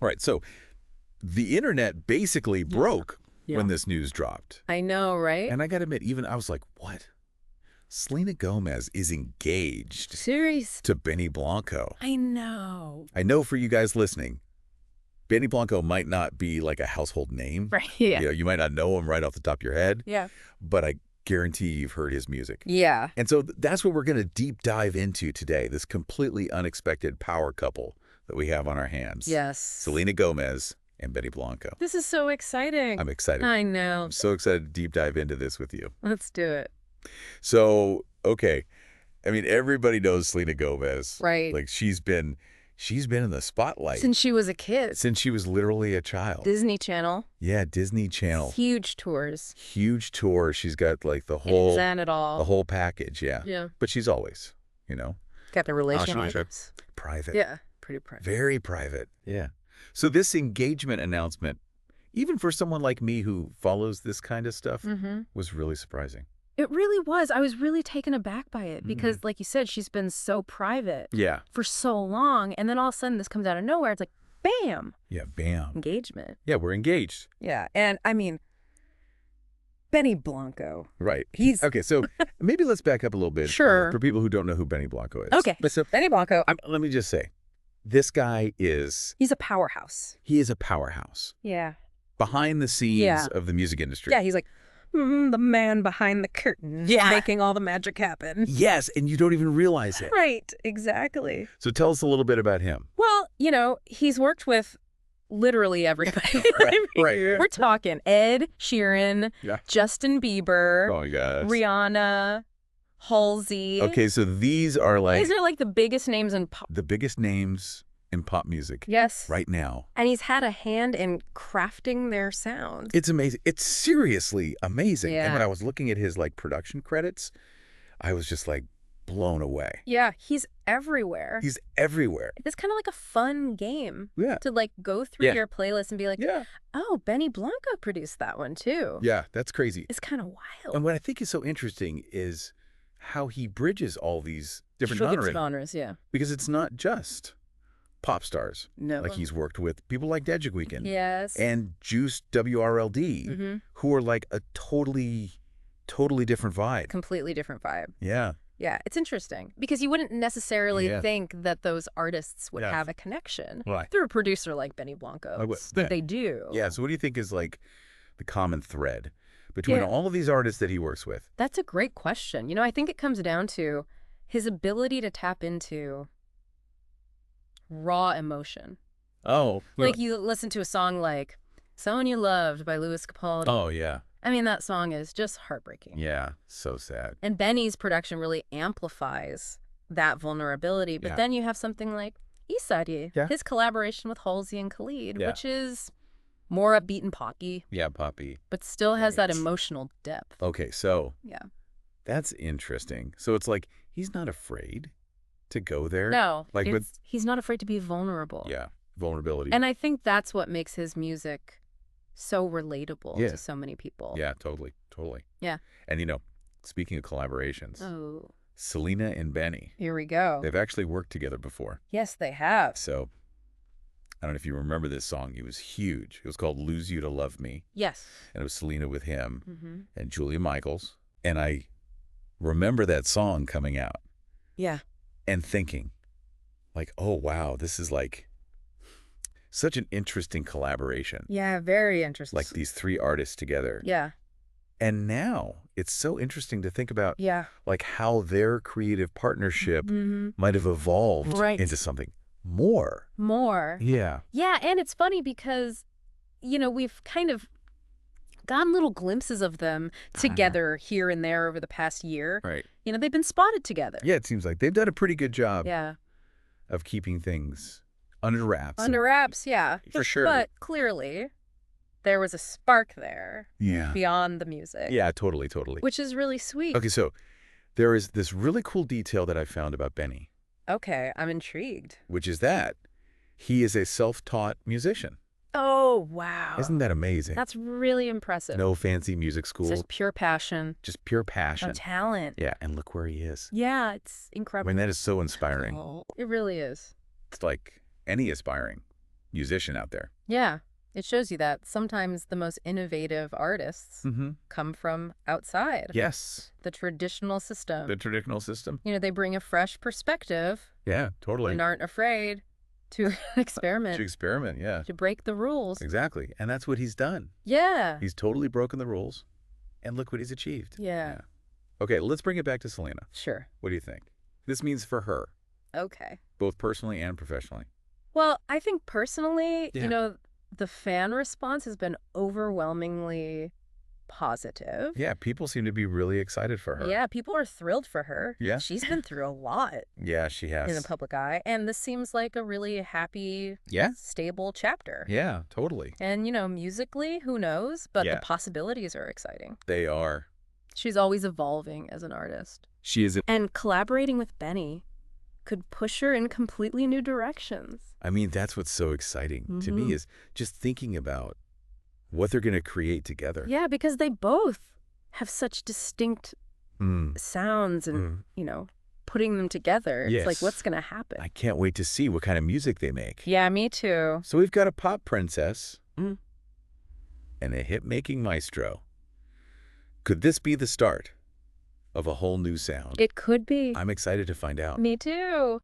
All right, so the internet basically broke when this news dropped. I know, right? And I got to admit, even I was like, what? Selena Gomez is engaged Serious? to Benny Blanco. I know. I know for you guys listening, Benny Blanco might not be like a household name. Right, yeah. You know, you might not know him right off the top of your head. Yeah. But I guarantee you've heard his music. Yeah. And so that's what we're going to deep dive into today, this completely unexpected power couple that we have on our hands. Yes. Selena Gomez and Benny Blanco. This is so exciting. I'm excited. I know. I'm so excited to deep dive into this with you. Let's do it. So, okay. I mean, everybody knows Selena Gomez. Right. Like she's been in the spotlight. Since she was a kid. Since she was literally a child. Disney Channel. Yeah, Disney Channel. Huge tours. Huge tour. She's got like the whole package, yeah. Yeah. But she's always, you know. Got the relationships. Private. Yeah, pretty private. Very private. Yeah. So this engagement announcement, even for someone like me who follows this kind of stuff, was really surprising. It really was. I was really taken aback by it because, like you said, she's been so private for so long. And then all of a sudden this comes out of nowhere. It's like, bam. Yeah, bam. Engagement. Yeah, we're engaged. Yeah. And I mean, Benny Blanco. Right. He's... Okay, so maybe let's back up a little bit. Sure. For people who don't know who Benny Blanco is. Okay. So Benny Blanco. Let me just say, this guy is... He's a powerhouse. He is a powerhouse. Yeah. Behind the scenes of the music industry. Yeah, he's like... the man behind the curtain, making all the magic happen. Yes, and you don't even realize it. Right, exactly. So tell us a little bit about him. Well, you know, he's worked with literally everybody. Right. We're talking Ed Sheeran, Justin Bieber, Oh, my gosh. Rihanna, Halsey. Okay, so these are like the biggest names in pop. the biggest names in pop music. Yes. Right now. And he's had a hand in crafting their sound. It's amazing. It's seriously amazing. Yeah. And when I was looking at his like production credits, I was just like blown away. Yeah, he's everywhere. He's everywhere. It's kind of like a fun game to like go through your playlist and be like, oh, Benny Blanco produced that one too. Yeah, that's crazy. It's kind of wild. And what I think is so interesting is how he bridges all these different genres, yeah. Because it's not just pop stars. No. Like he's worked with people like Deja Weeknd. Yes. And Juice WRLD, who are like a totally different vibe. Completely different vibe. Yeah. Yeah, it's interesting because you wouldn't necessarily think that those artists would have a connection through a producer like Benny Blanco. But they do. Yeah, so what do you think is like the common thread between all of these artists that he works with? That's a great question. You know, I think it comes down to his ability to tap into raw emotion. Oh. Like you listen to a song like Someone You Loved by Louis Capaldi. Oh, yeah. I mean, that song is just heartbreaking. Yeah, so sad. And Benny's production really amplifies that vulnerability. But then you have something like Isadi, his collaboration with Halsey and Khalid, which is more upbeat and poppy. Yeah, poppy. But still has that emotional depth. Okay, so that's interesting. So it's like he's not afraid to go there. No, like he's not afraid to be vulnerable. Yeah, vulnerability. And I think that's what makes his music so relatable to so many people. Yeah, totally. Yeah. And, you know, speaking of collaborations, oh, Selena and Benny. Here we go. They've actually worked together before. Yes, they have. So, I don't know if you remember this song. It was huge. It was called Lose You to Love Me. Yes. And it was Selena with him and Julia Michaels. And I remember that song coming out. Yeah. And thinking, like, oh, wow, this is like such an interesting collaboration. Yeah, very interesting. Like these three artists together. Yeah. And now it's so interesting to think about like how their creative partnership might have evolved into something more. Yeah. Yeah, and it's funny because, you know, we've kind of gotten little glimpses of them together here and there over the past year. Right. You know, they've been spotted together. Yeah, it seems like they've done a pretty good job of keeping things under wraps. Under wraps, yeah. For sure. But clearly, there was a spark there beyond the music. Yeah, totally. Which is really sweet. Okay, so there is this really cool detail that I found about Benny. Okay, I'm intrigued. Which is that he is a self-taught musician. Oh, wow. Isn't that amazing? That's really impressive. No fancy music school. It's just pure passion. Just pure passion. No talent. Yeah, and look where he is. Yeah, it's incredible. I mean, that is so inspiring. It really is. It's like any aspiring musician out there. Yeah. It shows you that sometimes the most innovative artists come from outside. Yes. The traditional system. The traditional system. You know, they bring a fresh perspective. Yeah, totally. And aren't afraid to experiment. To experiment, yeah. To break the rules. Exactly. And that's what he's done. Yeah. He's totally broken the rules. And look what he's achieved. Yeah. Okay, let's bring it back to Selena. Sure. What do you think? This means for her. Okay. Both personally and professionally. Well, I think personally, you know, the fan response has been overwhelmingly positive. Yeah, people seem to be really excited for her. Yeah, people are thrilled for her. Yeah. She's been through a lot. Yeah, she has. In the public eye. And this seems like a really happy, stable chapter. Yeah, totally. And, you know, musically, who knows? But the possibilities are exciting. They are. She's always evolving as an artist. She is. And collaborating with Benny could push her in completely new directions. I mean, that's what's so exciting to me is just thinking about what they're going to create together. Yeah, because they both have such distinct sounds and, you know, putting them together. It's like, what's going to happen? I can't wait to see what kind of music they make. Yeah, me too. So we've got a pop princess and a hit-making maestro. Could this be the start of a whole new sound? It could be. I'm excited to find out. Me too.